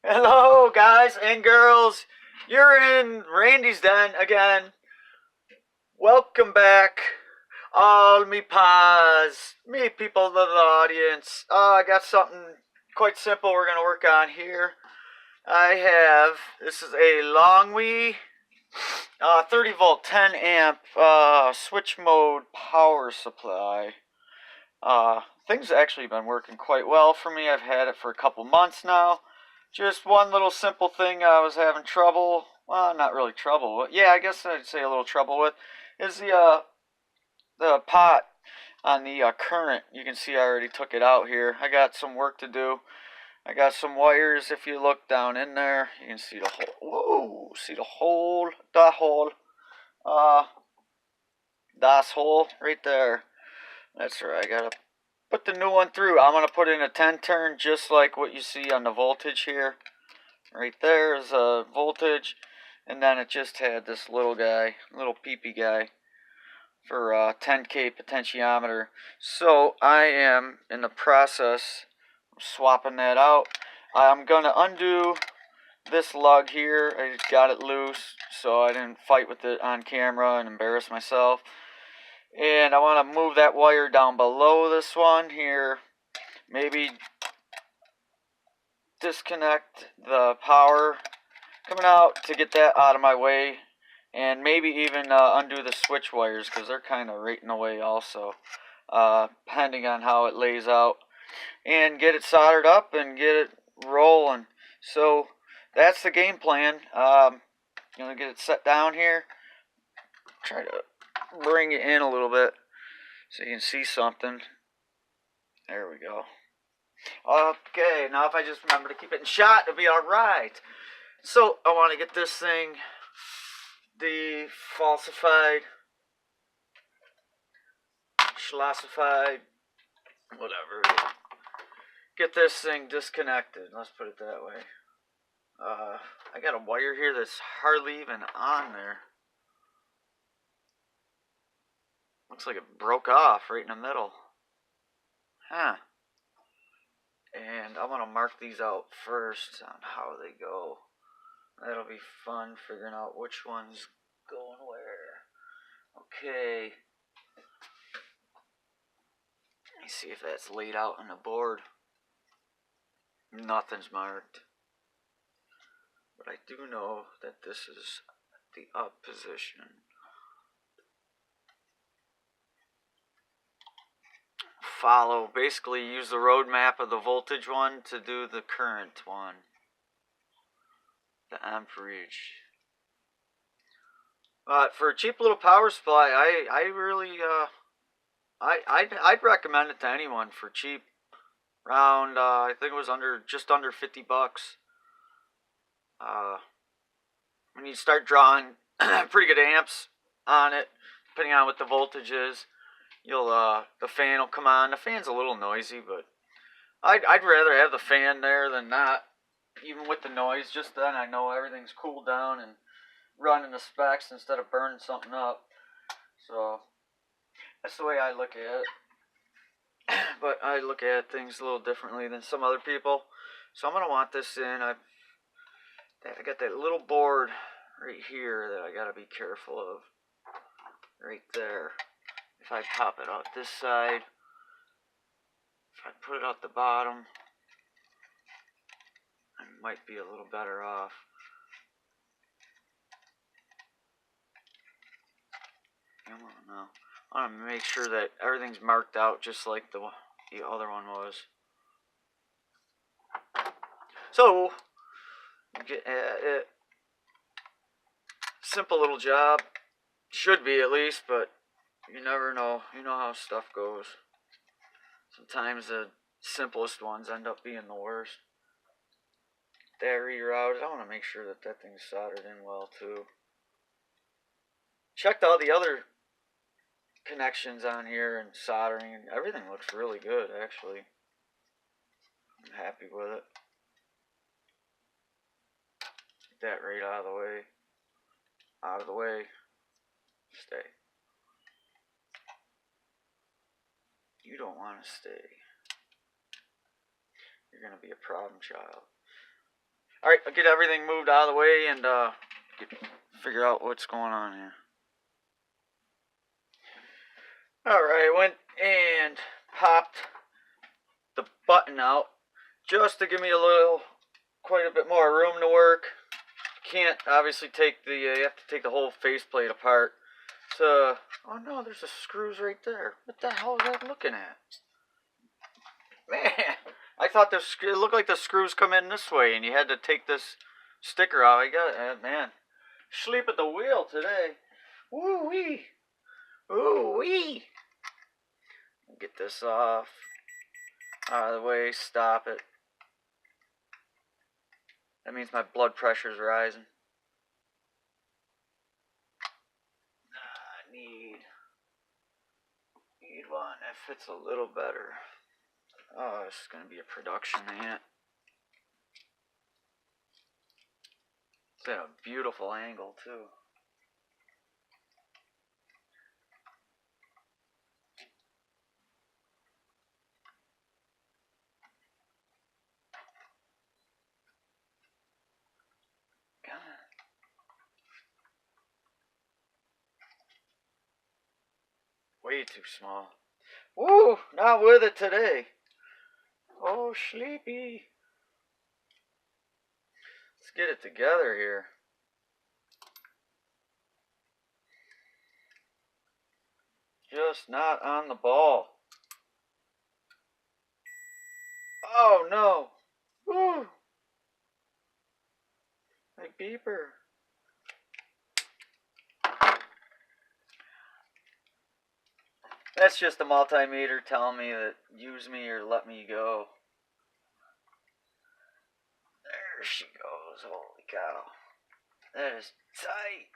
Hello, guys and girls. You're in Randy's Den again. Welcome back, all me paws, me people of the audience. I got something quite simple we're gonna work on here. This is a Longwei 30 volt 10 amp switch mode power supply. Things have actually been working quite well for me. I've had it for a couple months now. Just one little simple thing I was having trouble, well, not really trouble, but yeah, I guess I'd say a little trouble with, is the pot on the current. You can see I already took it out here. I got some work to do. I got some wires. If you look down in there, you can see the hole. Whoa, see the hole, das hole right there. That's right, I gotta put the new one through. I'm going to put in a 10 turn just like what you see on the voltage here. Right there is a voltage, and then it just had this little guy, little peepee guy for 10K potentiometer. So I am in the process of swapping that out. I'm going to undo this lug here. I just got it loose so I didn't fight with it on camera and embarrass myself. And I want to move that wire down below this one here. Maybe disconnect the power coming out to get that out of my way. And maybe even undo the switch wires because they're kind of right in the way also. Depending on how it lays out. And get it soldered up and get it rolling. So that's the game plan. I'm going to get it set down here. Try to bring it in a little bit so you can see something. There we go. Okay, now if I just remember to keep it in shot, it'll be alright. So I want to get this thing defalsified, schlossified, whatever. Get this thing disconnected. Let's put it that way. I got a wire here that's hardly even on there. Looks like it broke off right in the middle. Huh. And I want to mark these out first on how they go. That'll be fun, figuring out which one's going where. Okay. Let me see if that's laid out on the board. Nothing's marked. But I do know that this is the up position. Follow, basically use the road map of the voltage one to do the current one. The amperage. But for a cheap little power supply, I really I'd recommend it to anyone for cheap. Around I think it was just under 50 bucks. When you start drawing pretty good amps on it, depending on what the voltage is, the fan will come on. The fan's a little noisy, but I'd rather have the fan there than not. Even with the noise, just then I know everything's cooled down and running the specs instead of burning something up. So that's the way I look at it. But I look at things a little differently than some other people. So I'm gonna want this in. I got that little board right here that I gotta be careful of. Right there. If I pop it out this side, if I put it out the bottom, I might be a little better off. Come on now. I want to make sure that everything's marked out just like the other one was. So, get at it. Simple little job. Should be at least, but you never know. You know how stuff goes. Sometimes the simplest ones end up being the worst. That rerouted. I want to make sure that thing's soldered in well too. Checked all the other connections on here and soldering, and everything looks really good actually. I'm happy with it. Get that right out of the way. Out of the way. Stay. You don't want to stay. You're going to be a problem child. Alright, I'll get everything moved out of the way and figure out what's going on here. Alright, I went and popped the button out just to give me quite a bit more room to work. Can't obviously take the, you have to take the whole faceplate apart. So, oh no, there's the screws right there. What the hell is that looking at? Man, I thought it looked like the screws come in this way and you had to take this sticker out. I got it, man. Sleep at the wheel today. Woo wee. Ooh wee. Get this off. Out of the way, stop it. That means my blood pressure's rising. I need one that fits a little better. Oh, this is going to be a production, ain't it? It's at a beautiful angle, too. Way too small. Woo! Not with it today. Oh, sleepy. Let's get it together here. Just not on the ball. Oh no. Woo! My beeper. That's just the multimeter telling me that use me or let me go. There she goes. Holy cow. That is tight.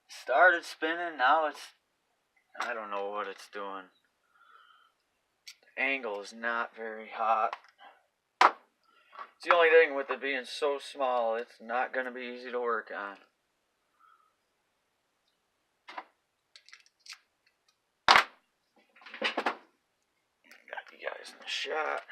Started spinning, now I don't know what it's doing. The angle is not very hot. It's the only thing with it being so small, it's not going to be easy to work on. Got you guys in the shot.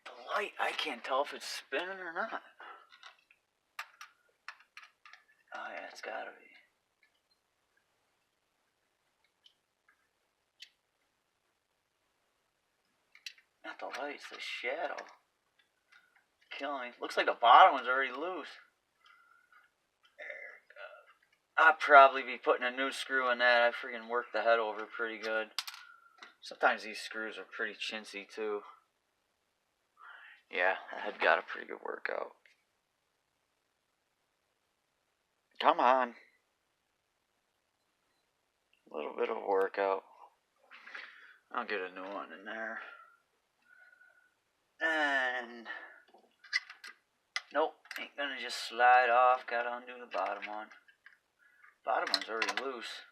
The light, I can't tell if it's spinning or not. Oh yeah, it's gotta be. Not the light, it's the shadow. Killing me. Looks like the bottom one's already loose. There it goes. I'd probably be putting a new screw in that. I freaking worked the head over pretty good. Sometimes these screws are pretty chintzy too. Yeah, the head got a pretty good workout. Come on. A little bit of a workout. I'll get a new one in there. And nope, ain't gonna just slide off. Gotta undo the bottom one. Bottom one's already loose.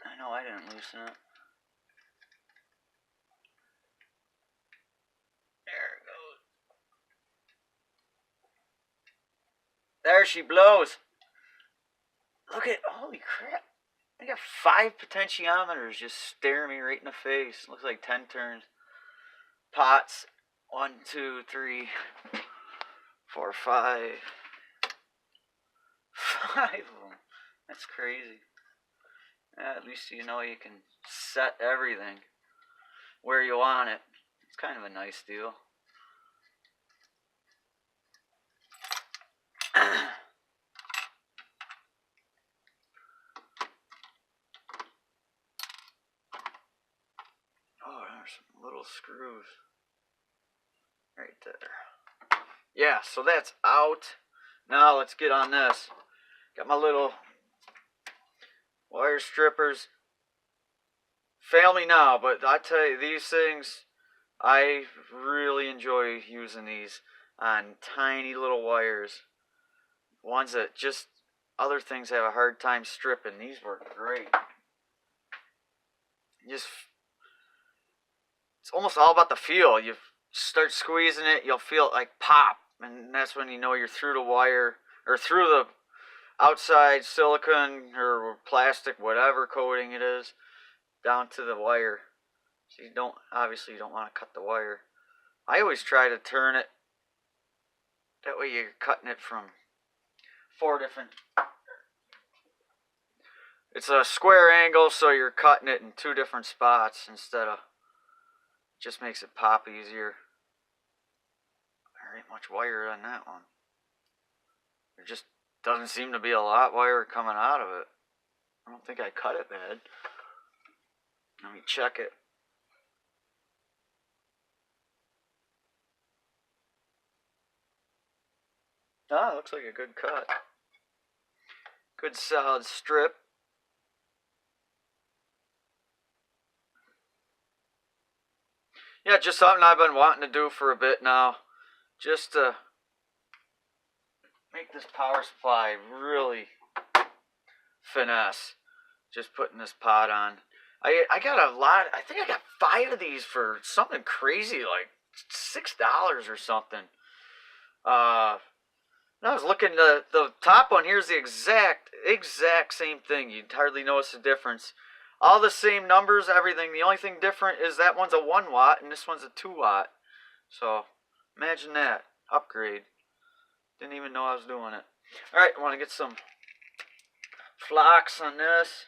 I know I didn't loosen it. There it goes. There she blows. Look at, holy crap. I got 5 potentiometers just staring me right in the face. Looks like 10 turns. Pots. 1, 2, 3, 4, 5. 5 of them. That's crazy. At least you know you can set everything where you want it. It's kind of a nice deal. Oh, there's some little screws right there. Yeah, so that's out. Now let's get on this. Got my little wire strippers. Fail me now, but I tell you, these things, I really enjoy using these on tiny little wires. ones that just other things have a hard time stripping. These were great. Just it's almost all about the feel. You start squeezing it, you'll feel it like pop, and that's when you know you're through the wire or through the outside silicone or plastic, whatever coating it is, down to the wire. So you don't want to cut the wire. I always try to turn it. That way you're cutting it from 4 different. It's a square angle, so you're cutting it in 2 different spots instead of. Just makes it pop easier. There ain't much wire on that one. There just doesn't seem to be a lot of wire coming out of it. I don't think I cut it bad. Let me check it. Ah, looks like a good cut. Good solid strip. Yeah, just something I've been wanting to do for a bit now. Just to make this power supply really finesse. Just putting this pot on. I got a lot. I think I got 5 of these for something crazy like $6 or something. I was looking, the top one here's the exact same thing. You'd hardly notice the difference. All the same numbers, everything. The only thing different is that one's a 1 watt and this one's a 2 watt. So imagine that upgrade. Didn't even know I was doing it. All right, I want to get some flocks on this,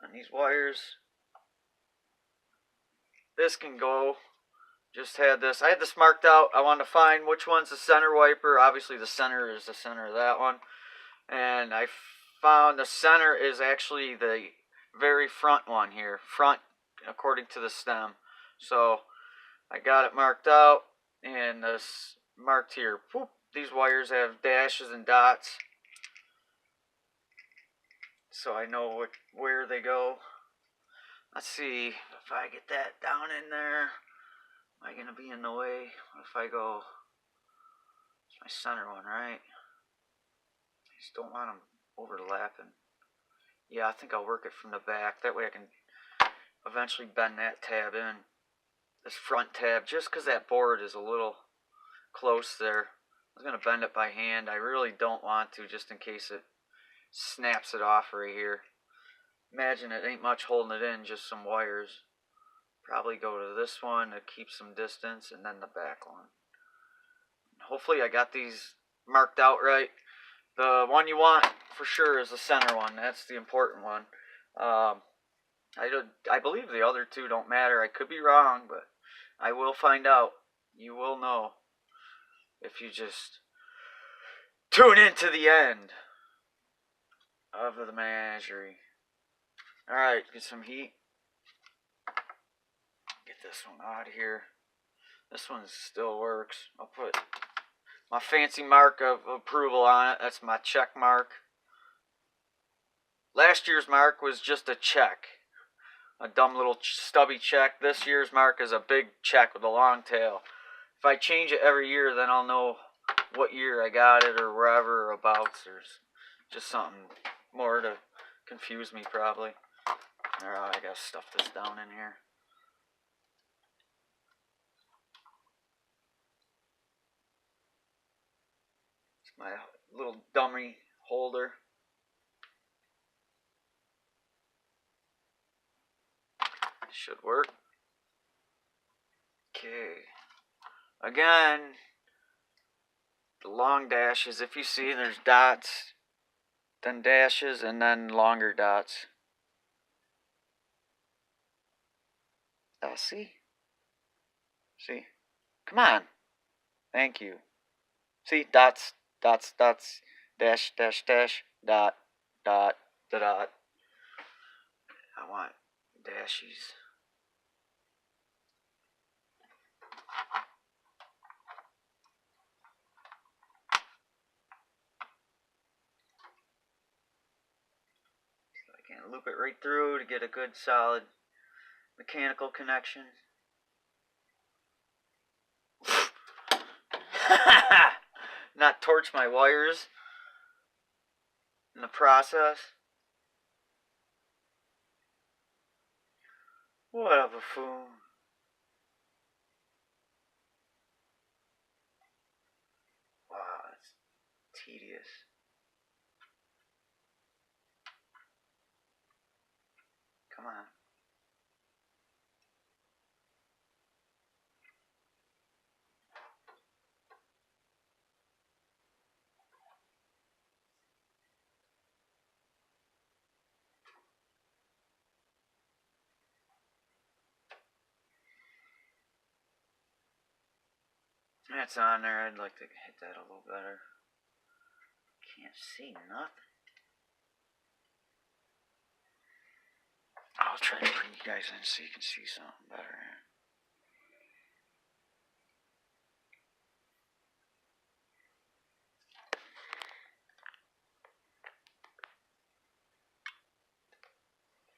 on these wires. This can go. Just had this. I had this marked out. I wanted to find which one's the center wiper. Obviously, the center is the center of that one. And I found the center is actually the very front one here. Front, according to the stem. So, I got it marked out. And this marked here. Whoop. These wires have dashes and dots. So I know where they go. Let's see if I get that down in there. Am I going to be in the way? What if I go, it's my center one, right? I just don't want them overlapping. Yeah, I think I'll work it from the back. That way I can eventually bend that tab in. This front tab, just because that board is a little close there. I was going to bend it by hand. I really don't want to, just in case it snaps it off right here. Imagine it ain't much holding it in, just some wires. Probably go to this one to keep some distance, and then the back one. Hopefully I got these marked out right. The one you want for sure is the center one. That's the important one. I believe the other 2 don't matter. I could be wrong, but I will find out. You will know if you just tune into the end of the menagerie. Alright, get some heat. Get this one out of here. This one still works. I'll put my fancy mark of approval on it. That's my check mark. Last year's mark was just a check. A dumb little stubby check. This year's mark is a big check with a long tail. If I change it every year, then I'll know what year I got it or wherever or abouts. There's just something more to confuse me probably. Alright, I gotta stuff this down in here. It's my little dummy holder. Should work. Okay. Again, the long dashes, if you see there's dots, then dashes, and then longer dots. See? See? Come on. Thank you. See? Dots, dots, dots, dash, dash, dash, dot, dot, dot, dot. I want dashes. So I can loop it right through to get a good solid mechanical connection. not torch my wires in the process. What a buffoon. Wow, that's tedious. Come on. That's on there. I'd like to hit that a little better. Can't see nothing. I'll try to bring you guys in so you can see something better.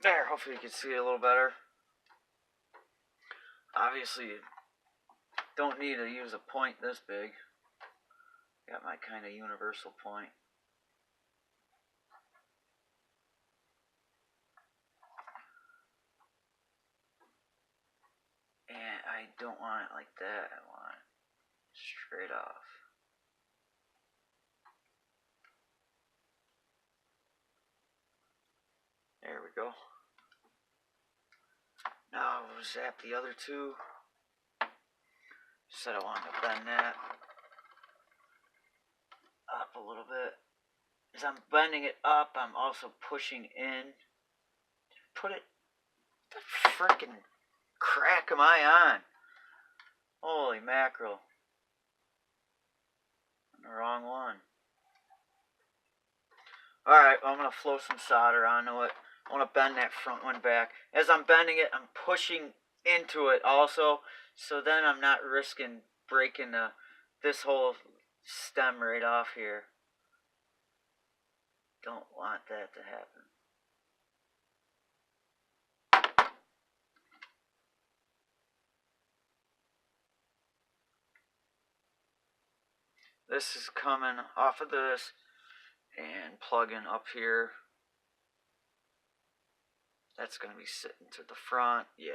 There, hopefully you can see it a little better. Obviously, you don't need to use a point this big. Got my kind of universal point. And I don't want it like that. I want it straight off. There we go. Now we'll zap the other two. Said I wanted to bend that up a little bit. As I'm bending it up, I'm also pushing in. Put it. What the freaking crack am I on? Holy mackerel. I'm the wrong one. Alright, I'm going to flow some solder onto it. I want to bend that front one back. As I'm bending it, I'm pushing into it also, so then I'm not risking breaking this whole stem right off here. Don't want that to happen. This is coming off of this and plugging up here. That's going to be sitting to the front. Yeah.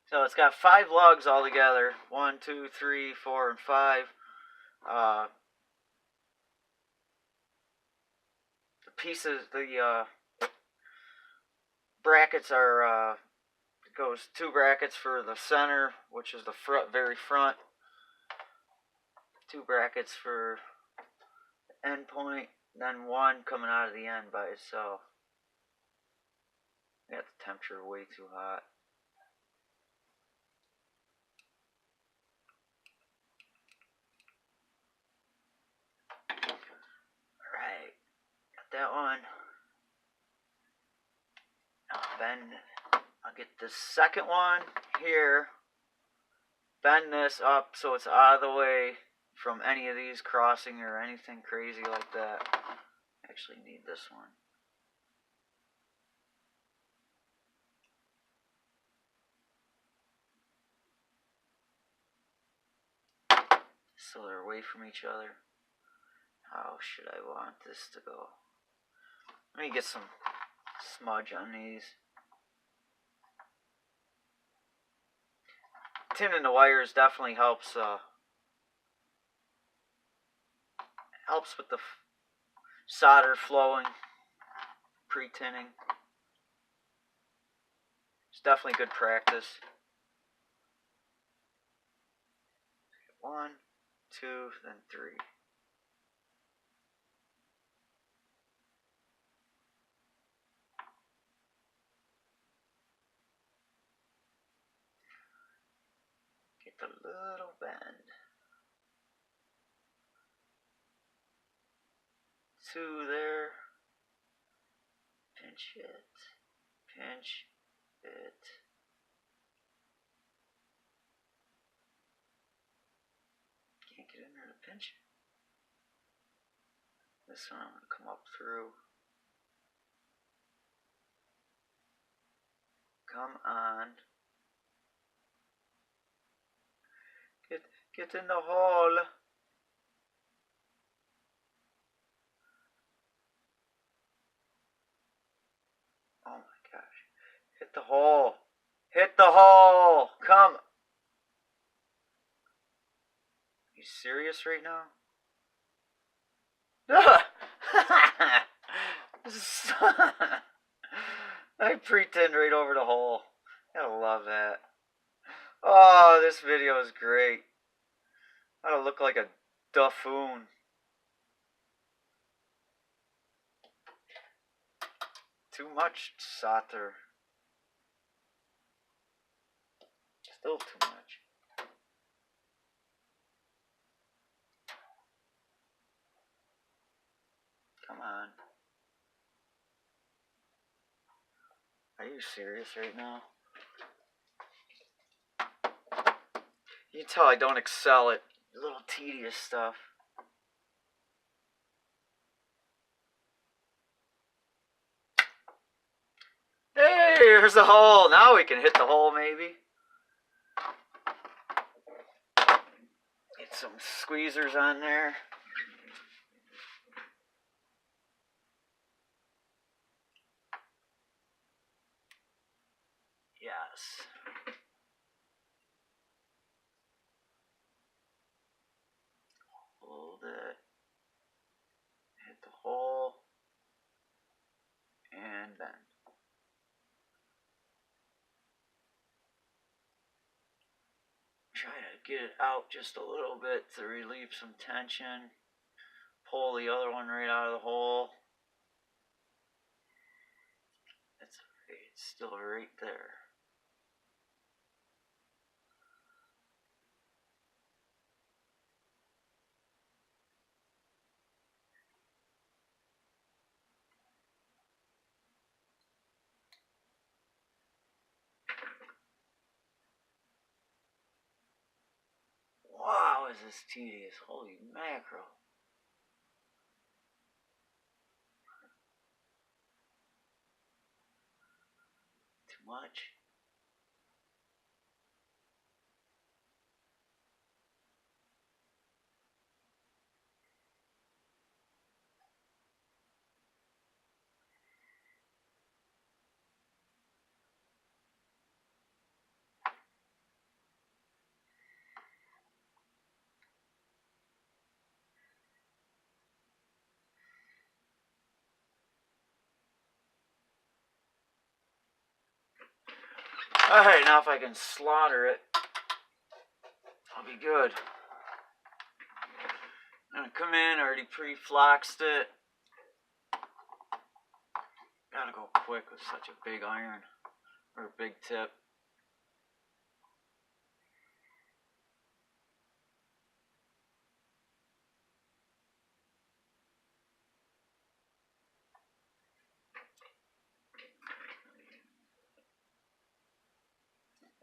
So it's got 5 lugs all together. 1, 2, 3, 4, and 5. The pieces, the brackets are, it goes 2 brackets for the center, which is the front, very front. 2 brackets for the end point. Then 1 coming out of the end by itself. Got the temperature way too hot. Alright, got that one. I'll get the second one here. Bend this up so it's out of the way from any of these crossing or anything crazy like that. Actually need this one. So they're away from each other. How should I want this to go? Let me get some smudge on these. Tinning the wires definitely helps. Helps with the solder flowing. Pre-tinning. It's definitely good practice. 1, 2, then 3. Get the little bend. 2 there. Pinch it. Pinch it. Can't get in there to pinch it. This one I'm going to come up through. Come on. Get in the hole. Oh my gosh. Hit the hole. Hit the hole. Come. Are you serious right now? I pretend right over the hole. Gotta love that. Oh, this video is great. I don't look like a duffoon. Too much solder. Still too much. Come on. Are you serious right now? You can tell I don't excel at little tedious stuff. Hey, here's the hole. Now we can hit the hole maybe. Get some squeezers on there. Yes. Hold it. Hit the hole. And then. Try to get it out just a little bit to relieve some tension. Pull the other one right out of the hole. It's still right there. Wow, is this tedious. Holy mackerel. Too much. Alright, now if I can slaughter it, I'll be good. I'm gonna come in, already pre-floxed it. Gotta go quick with such a big iron, or a big tip.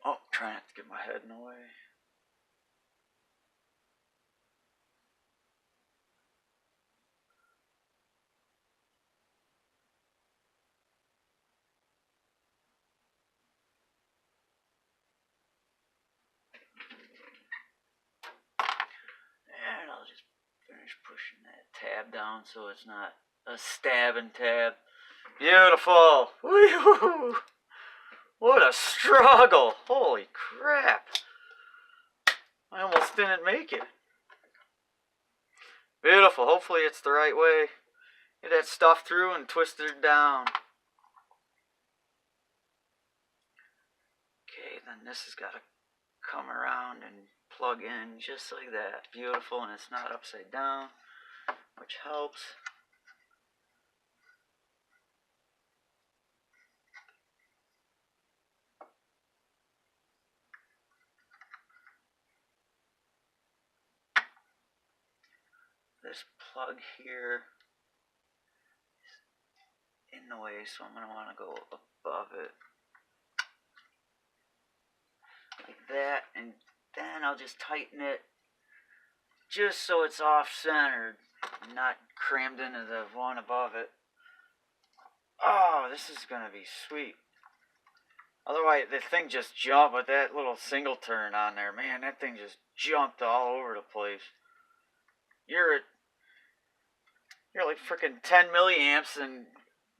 Oh, try not to get my head in the way. And I'll just finish pushing that tab down so it's not a stabbing tab. Beautiful! Woo-hoo! What a struggle! Holy crap! I almost didn't make it. Beautiful. Hopefully it's the right way. Get that stuff through and twist it down. Okay, then this has got to come around and plug in just like that. Beautiful, and it's not upside down, which helps. This plug here is in the way, so I'm going to want to go above it. Like that, and then I'll just tighten it just so it's off-centered, not crammed into the one above it. Oh, this is going to be sweet. Otherwise, the thing just jumped with that little single turn on there. Man, that thing just jumped all over the place. You're at, you're like freaking 10 milliamps, and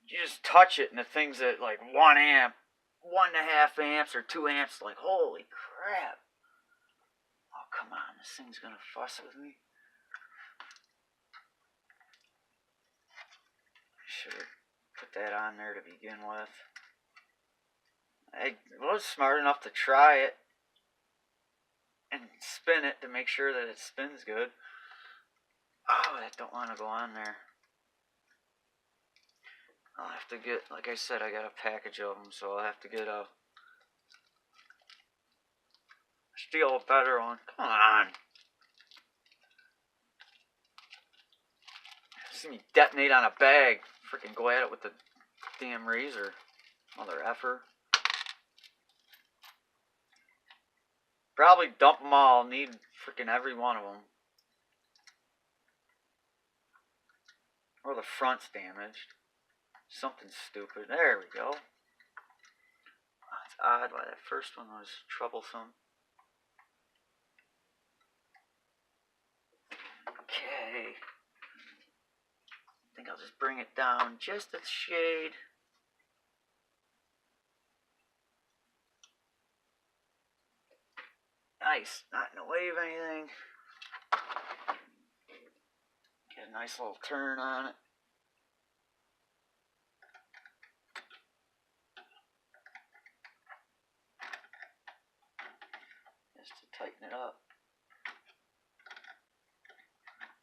you just touch it, and the thing's at like 1 amp, 1.5 amps, or 2 amps. Like, holy crap. Oh, come on. This thing's gonna fuss with me. Should have put that on there to begin with. I was smart enough to try it and spin it to make sure that it spins good. Oh, I don't want to go on there. I'll have to get, like I said, I got a package of them, so I'll have to get a steal a better one. Come on. See me detonate on a bag. Freaking go at it with the damn razor. Mother effer. Probably dump them all. Need freaking every one of them. Or the front's damaged. Something stupid. There we go. Oh, it's odd why that first one was troublesome. Okay. I think I'll just bring it down just a shade. Nice. Not in the way of anything. Get a nice little turn on it. Just to tighten it up.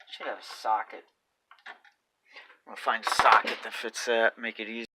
Should have a socket. I'm gonna find a socket that fits that, make it easy.